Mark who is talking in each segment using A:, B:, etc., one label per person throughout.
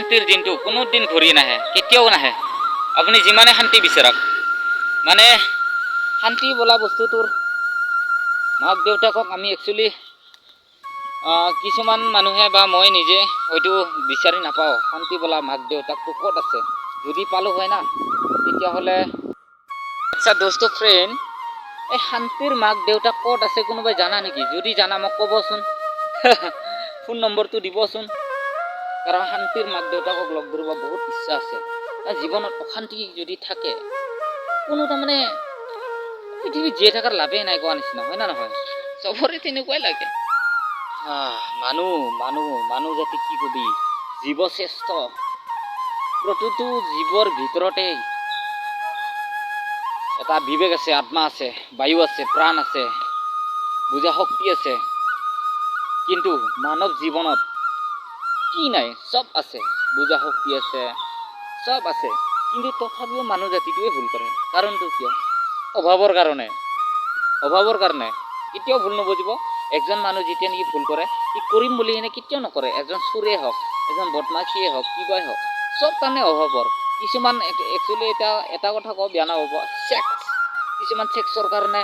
A: শান্তিৰ দিনটো কোনোদিন ঘূৰি নাহে, কেতিয়াও নাহে। আপুনি যিমানে শান্তি বিচাৰক, মানে শান্তি বোলা বস্তুটোৰ মাক দেউতাকক আমি একচুৱেলি কিছুমান মানুহে বা মই নিজে হয়তো বিচাৰি নাপাওঁ শান্তি বোলা মাক দেউতাকটো ক'ত আছে। যদি পালোঁ হয় না, তেতিয়াহ'লে আচ্ছা দোস্ত ফ্ৰেণ্ড, এই শান্তিৰ মাক দেউতাক ক'ত আছে কোনোবাই জানা নেকি? যদি জানা মোক ক'বচোন। ফোন নম্বৰটো দিবচোন। কাৰণ শান্তিৰ মাক দেউতাকক লগ ধৰিব বহুত ইচ্ছা আছে। জীৱনত অশান্তি যদি থাকে, কোনো তাৰমানে পৃথিৱীত জীয়াই থকাৰ লাভেই নাই কোৱা নিচিনা, হয় না নহয়? চবৰে তেনেকুৱাই লাগে। মানুহ জাতি কি কবি, জীৱ শ্ৰেষ্ঠ। প্ৰতিটো জীৱৰ ভিতৰতে এটা বিবেক আছে, আত্মা আছে, বায়ু আছে, প্ৰাণ আছে, বুজা শক্তি আছে। কিন্তু মানৱ জীৱনত কি নাই? চব আছে, বুজা শক্তি আছে, চব আছে, কিন্তু তথাপিও মানুহ জাতিটোৱে ভুল কৰে। কাৰণটো কিয়? অভাৱৰ কাৰণে। কেতিয়াও ভুল নবুজিব। একজন মানুহ যেতিয়া নেকি ভুল কৰে, সি কৰিম বুলি কিনে কেতিয়াও নকৰে। এজন চোৰেই হওক, এজন বদমাছিয়ে হওক, কিবাই হওক, চব কাৰণে অভাৱৰ। কিছুমান একচুৱেলি এটা কথা কওঁ, বেয়া নাপাব, কিছুমান ছেক্সৰ কাৰণে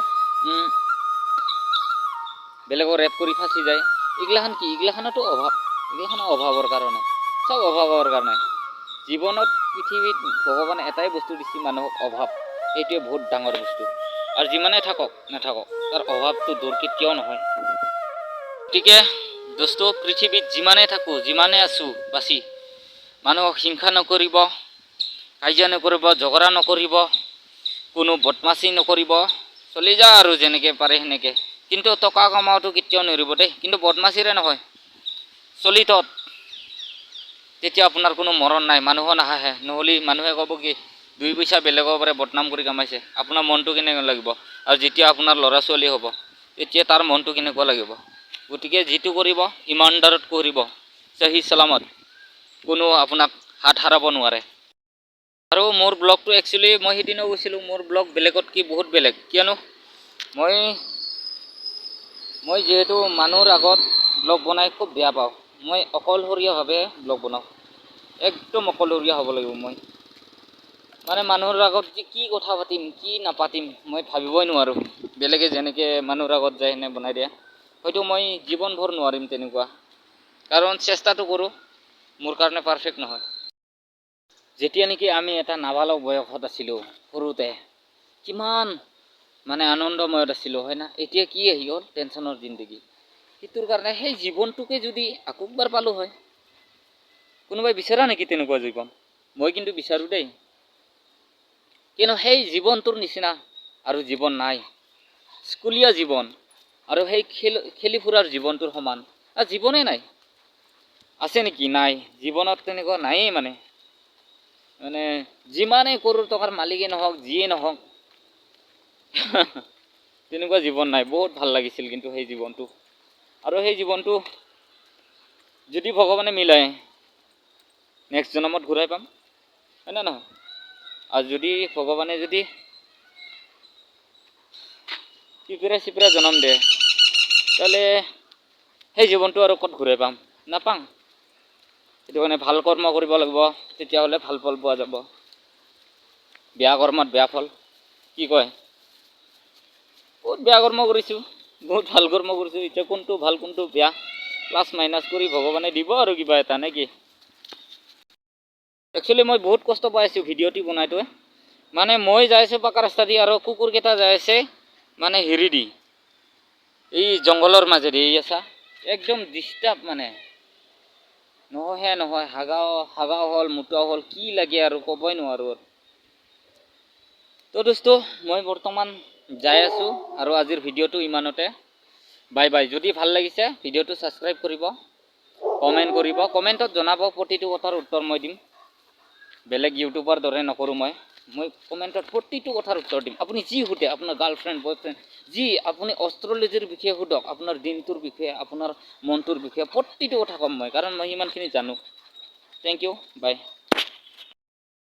A: বেলেগৰ ৰেপ কৰি ফাঁচি যায়। এইগিলাখান কি? এইগিলাখানতো অভাৱৰ কাৰণে, চব অভাৱৰ কাৰণে। জীৱনত পৃথিৱীত ভগৱানে এটাই বস্তু দিছে মানুহক, অভাৱ। এইটোৱে বহুত ডাঙৰ বস্তু। আৰু যিমানে নাথাকক তাৰ অভাৱটো দূৰ কেতিয়াও নহয়। গতিকে দোস্ত, পৃথিৱীত যিমানে থাকোঁ, যিমানে আছোঁ বাচি, মানুহক হিংসা নকৰিব, কাজিয়া নকৰিব, ঝগৰা নকৰিব, কোনো বদমাচি নকৰিব, চলি যা আৰু যেনেকৈ পাৰে সেনেকৈ। কিন্তু টকা কমাওঁটো কেতিয়াও নেৰিব দেই, কিন্তু বদমাচিৰে নহয়, চলিতত। তেতিয়া আপোনাৰ কোনো মৰণ নাই, মানুহো নাহাঁহে। নহ'লে মানুহে ক'ব কি, 2 পইচা বেলেগৰ পৰা বদনাম কৰি কামাইছে, আপোনাৰ মনটো কেনেকুৱা লাগিব? আৰু যেতিয়া আপোনাৰ ল'ৰা ছোৱালী হ'ব, তেতিয়া তাৰ মনটো কেনেকুৱা লাগিব? গতিকে যিটো কৰিব ইমানদাৰত কৰিব, সহি চালামত, কোনো আপোনাক হাত সাৰাব নোৱাৰে। আৰু মোৰ ব্লগটো একচুৱেলি মই সিদিনা কৈছিলোঁ, মোৰ ব্লগ বেলেগতকৈ বহুত বেলেগ। কিয়নো মই যিহেতু মানুহৰ আগত ব্লগ বনাই খুব বেয়া পাওঁ। মই অকলশৰীয়াভাৱে ব্লগ বনাওঁ, একদম অকলশৰীয়া হ'ব লাগিব মই। মানে মানুহৰ আগত যে কি কথা পাতিম, কি নাপাতিম, মই ভাবিবই নোৱাৰোঁ। বেলেগে যেনেকৈ মানুহৰ আগত যায় সেনে বনাই দিয়ে, হয়তো মই জীৱনভৰ নোৱাৰিম তেনেকুৱা। কাৰণ চেষ্টাটো কৰোঁ, মোৰ কাৰণে পাৰফেক্ট নহয়। যেতিয়া নেকি আমি এটা নাবালক বয়সত আছিলোঁ, সৰুতে কিমান মানে আনন্দময়ত আছিলোঁ, হয় না? এতিয়া কি আহি গ'ল? টেনশ্যনৰ জিন্দগী। সেইটোৰ কাৰণে সেই জীৱনটোকে যদি আকৌ একবাৰ পালোঁ হয়। কোনোবাই বিচাৰা নেকি তেনেকুৱা জীৱন? মই কিন্তু বিচাৰোঁ দেই। কিন্তু সেই জীৱনটোৰ নিচিনা আৰু জীৱন নাই। স্কুলীয়া জীৱন আৰু সেই খেলি ফুৰাৰ জীৱনটোৰ সমান জীৱনেই নাই। আছে নেকি? নাই। জীৱনত তেনেকুৱা নায়েই মানে যিমানেই কৰোৰ টকাৰ মালিকেই নহওক, যিয়ে নহওক, তেনেকুৱা জীৱন নাই। বহুত ভাল লাগিছিল কিন্তু সেই জীৱনটো। আৰু সেই জীৱনটো যদি ভগৱানে মিলায়, নেক্সট জনমত ঘূৰাই পাম, হয় না নহয়? আৰু যদি ভগৱানে যদি চিপিৰা জনম দিয়ে, তাহলে সেই জীৱনটো আৰু ক'ত ঘূৰাই পাম? নাপাম। সেইটো কাৰণে ভাল কৰ্ম কৰিব লাগিব, তেতিয়াহ'লে ভাল ফল পোৱা যাব। বেয়া কৰ্মত বেয়া ফল, কি কয়? বহুত বেয়া কৰ্ম কৰিছোঁ, বহুত ভাল কৰ্ম কৰিছোঁ। এতিয়া কোনটো ভাল কোনটো বেয়া প্লাছ মাইনাছ কৰি ভগৱানে দিব আৰু কিবা এটা, নে কি? একচুৱেলি মই বহুত কষ্ট পাই আছোঁ ভিডিঅ'টি বনাইটোৱে। মানে মই যাই আছোঁ পাকা ৰাস্তা দি, আৰু কুকুৰকেইটা যাই আছে মানে হেৰি দি, এই জংঘলৰ মাজেদি। এই আছা একদম ডিষ্টাৰ্ব, মানে নহয় হাগাও হ'ল, মুতাও হ'ল, কি লাগে আৰু ক'বই নোৱাৰোঁ। তো দোস্ত, মই বৰ্তমান যাই আছোঁ, আৰু আজিৰ ভিডিঅ'টো ইমানতে। Bye bye. যদি ভাল লাগিছে ভিডিঅ'টো ছাবস্ক্ৰাইব কৰিব, কমেণ্ট কৰিব, কমেণ্টত জনাব, প্ৰতিটো কথাৰ উত্তৰ মই দিম। বেলেগ ইউটিউবাৰ দৰে নকৰোঁ মই কমেণ্টত প্ৰতিটো কথাৰ উত্তৰ দিম। আপুনি যি সোধে, আপোনাৰ গাৰ্লফ্ৰেণ্ড, বয়ফ্ৰেণ্ড, যি আপুনি অষ্ট্ৰলজিৰ বিষয়ে সোধক, আপোনাৰ দিনটোৰ বিষয়ে, আপোনাৰ মনটোৰ বিষয়ে, প্ৰতিটো কথা ক'ম মই, কাৰণ মই সিমানখিনি জানো। থেংক ইউ, বাই।